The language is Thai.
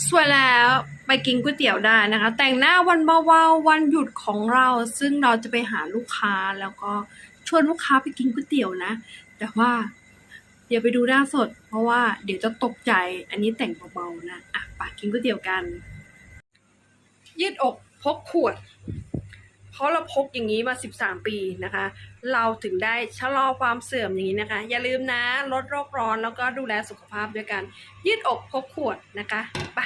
สวยแล้วไปกินก๋วยเตี๋ยวได้นะคะแต่งหน้าวันเบาๆวันหยุดของเราซึ่งเราจะไปหาลูกค้าแล้วก็ชวนลูกค้าไปกินก๋วยเตี๋ยวนะแต่ว่าอย่าไปดูหน้าสดเพราะว่าเดี๋ยวจะตกใจอันนี้แต่งเบาๆนะอ่ะไปกินก๋วยเตี๋ยวกันยืดอกพกขวดเพราะเราพกอย่างนี้มา13 ปีนะคะเราถึงได้ชะลอความเสื่อมอย่างนี้นะคะอย่าลืมนะลดโรคร้อนแล้วก็ดูแลสุขภาพด้วยกันยืดอกพกขวดนะคะไป